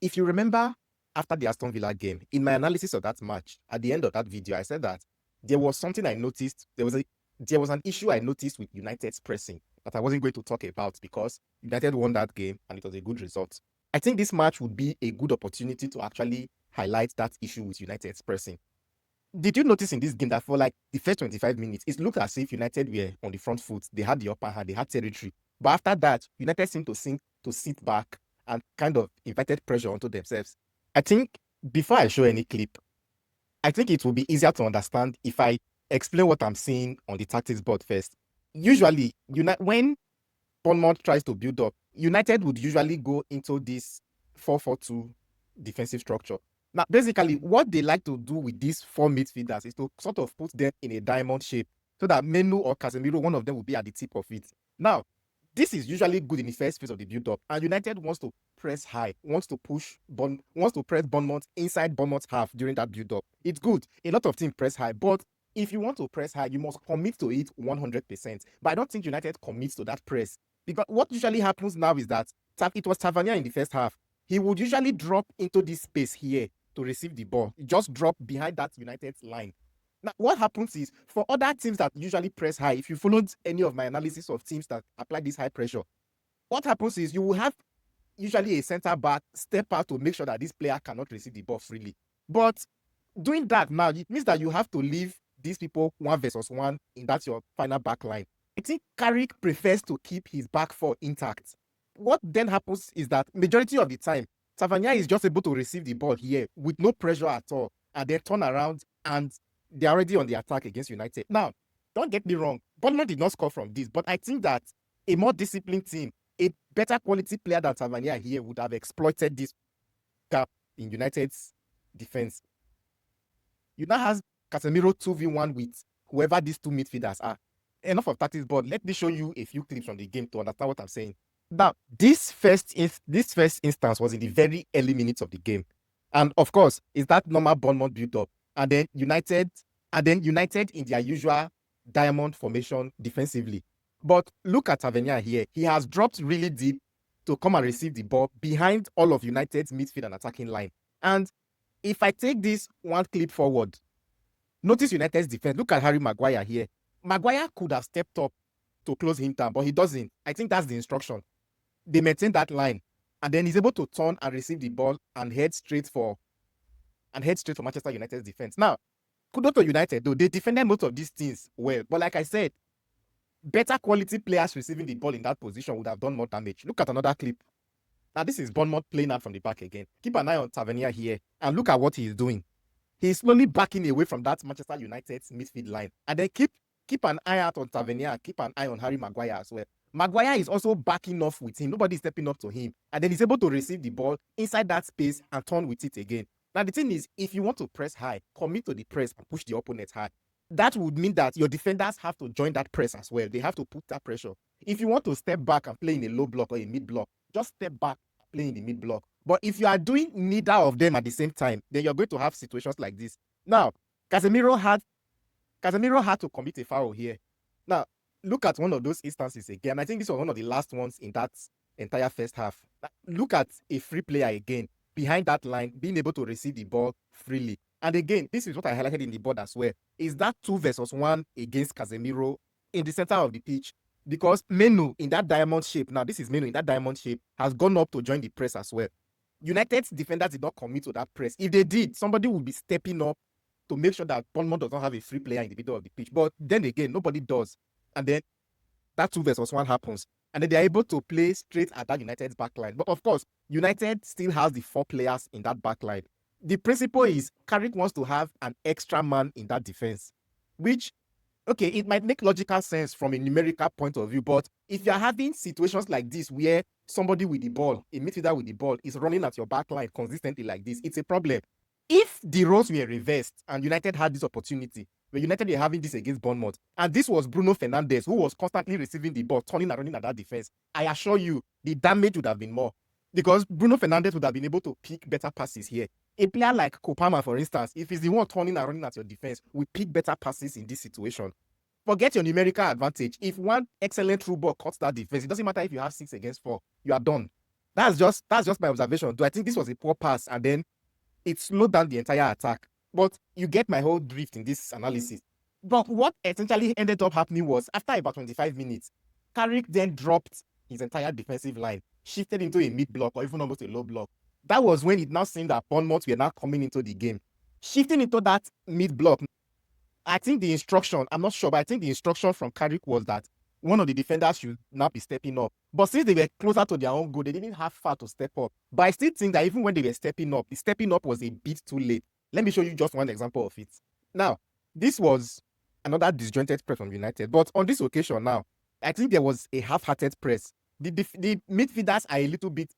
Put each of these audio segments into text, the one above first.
If you remember after the Aston Villa game, in my analysis of that match, at the end of that video, I said that there was something I noticed. There was an issue I noticed with United's pressing that I wasn't going to talk about because United won that game and it was a good result. I think this match would be a good opportunity to actually highlight that issue with United's pressing. Did you notice in this game that for like the first 25 minutes, it looked as if United were on the front foot. They had the upper hand, they had territory. But after that, United seemed to sit back and kind of invited pressure onto themselves. I think before I show any clip, I think it will be easier to understand if I explain what I'm seeing on the tactics board first. Usually, when Bournemouth tries to build up, United would usually go into this 4-4-2 defensive structure. Now, basically, what they like to do with these four midfielders is to sort of put them in a diamond shape so that Menu or Casemiro, one of them will be at the tip of it. Now, this is usually good in the first phase of the build-up, and United wants to press high, wants to press Bournemouth inside Bournemouth's half during that build-up. It's good. A lot of teams press high, but if you want to press high, you must commit to it 100%. But I don't think United commits to that press. Because what usually happens now is that it was Tavernier in the first half. He would usually drop into this space here to receive the ball. Just drop behind that United's line. Now, what happens is, for other teams that usually press high, if you followed any of my analysis of teams that apply this high pressure, what happens is you will have usually a center back step out to make sure that this player cannot receive the ball freely. But doing that now, it means that you have to leave these people 1v1 in that your final back line. I think Carrick prefers to keep his back four intact. What then happens is that majority of the time, Tavernier is just able to receive the ball here with no pressure at all, and then turn around and they're already on the attack against United. Now, don't get me wrong, Bournemouth did not score from this, but I think that a more disciplined team, a better quality player than Tavernier here would have exploited this gap in United's defense. You now have Casemiro 2v1 with whoever these two midfielders are. Enough of tactics board. Let me show you a few clips from the game to understand what I'm saying. Now, this first instance was in the very early minutes of the game. And of course, it's that normal Bournemouth build-up. And then United in their usual diamond formation defensively. But look at Tavernier here. He has dropped really deep to come and receive the ball behind all of United's midfield and attacking line. And if I take this one clip forward, notice United's defense. Look at Harry Maguire here. Maguire could have stepped up to close him down, but he doesn't. I think that's the instruction. They maintain that line, and then he's able to turn and receive the ball and head straight for Manchester United's defense. Now, kudos to United, though. They defended most of these things well. But like I said, better quality players receiving the ball in that position would have done more damage. Look at another clip. Now, this is Bournemouth playing out from the back again. Keep an eye on Tavernier here, and look at what he is doing. He's slowly backing away from that Manchester United's midfield line. And then keep an eye out on Tavernier, keep an eye on Harry Maguire as well. Maguire is also backing off with him. Nobody's stepping up to him. And then he's able to receive the ball inside that space and turn with it again. Now, the thing is, if you want to press high, commit to the press and push the opponent high. That would mean that your defenders have to join that press as well. They have to put that pressure. If you want to step back and play in a low block or a mid block, just step back and play in the mid block. But if you are doing neither of them at the same time, then you're going to have situations like this. Now, Casemiro had to commit a foul here. Now, look at one of those instances again. I think this was one of the last ones in that entire first half. Look at a free player again, behind that line, being able to receive the ball freely. And again, this is what I highlighted in the board as well, is that 2v1 against Casemiro in the center of the pitch. Because Menu in that diamond shape, now this is Menu in that diamond shape, has gone up to join the press as well. United's defenders did not commit to that press. If they did, somebody would be stepping up to make sure that Bournemouth does not have a free player in the middle of the pitch. But then again, nobody does. And then that 2v1 happens. And then they're able to play straight at that United's backline. But of course, United still has the 4 players in that backline. The principle is Carrick wants to have an extra man in that defense, which, okay, it might make logical sense from a numerical point of view, but if you're having situations like this where somebody with the ball, a midfielder with the ball, is running at your backline consistently like this, it's a problem. If the roles were reversed and United had this opportunity, where United were having this against Bournemouth, and this was Bruno Fernandes, who was constantly receiving the ball, turning and running at that defense, I assure you, the damage would have been more. Because Bruno Fernandes would have been able to pick better passes here. A player like Kopama, for instance, if he's the one turning and running at your defense, will pick better passes in this situation. Forget your numerical advantage. If one excellent through ball cuts that defense, it doesn't matter if you have 6 against 4. You are done. That's just my observation. Do I think this was a poor pass and then it slowed down the entire attack? But you get my whole drift in this analysis. But what essentially ended up happening was after about 25 minutes, Carrick then dropped his entire defensive line, shifted into a mid block or even almost a low block. That was when it now seemed that Bournemouth were now coming into the game. Shifting into that mid block, I think the instruction, I'm not sure, but I think the instruction from Carrick was that one of the defenders should now be stepping up. But since they were closer to their own goal, they didn't have far to step up. But I still think that even when they were stepping up, the stepping up was a bit too late. Let me show you just one example of it. Now, this was another disjointed press from United. But on this occasion now, I think there was a half-hearted press. The midfielders are a little bit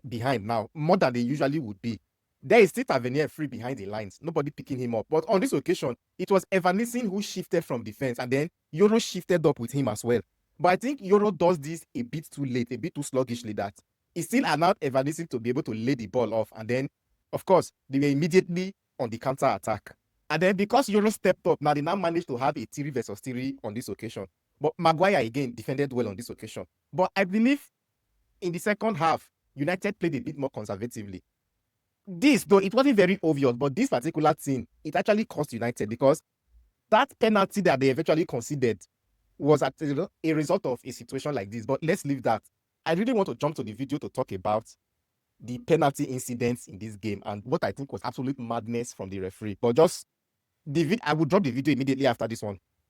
behind now, more than they usually would be. There is still Tavernier free behind the lines, nobody picking him up. But on this occasion, it was Evanescence who shifted from defense, and then Euro shifted up with him as well. But I think Euro does this a bit too late, a bit too sluggishly, that it still allowed Evanescence to be able to lay the ball off. And then, of course, they were immediately on the counter attack. And then because Euro stepped up, now they now managed to have a 3 versus 3 on this occasion. But Maguire again defended well on this occasion. But I believe in the second half, United played a bit more conservatively. This, though it wasn't very obvious, but this particular thing, it actually cost United because that penalty that they eventually conceded was a result of a situation like this. But let's leave that. I really want to jump to the video to talk about the penalty incidents in this game and what I think was absolute madness from the referee. But just I will drop the video immediately after this one.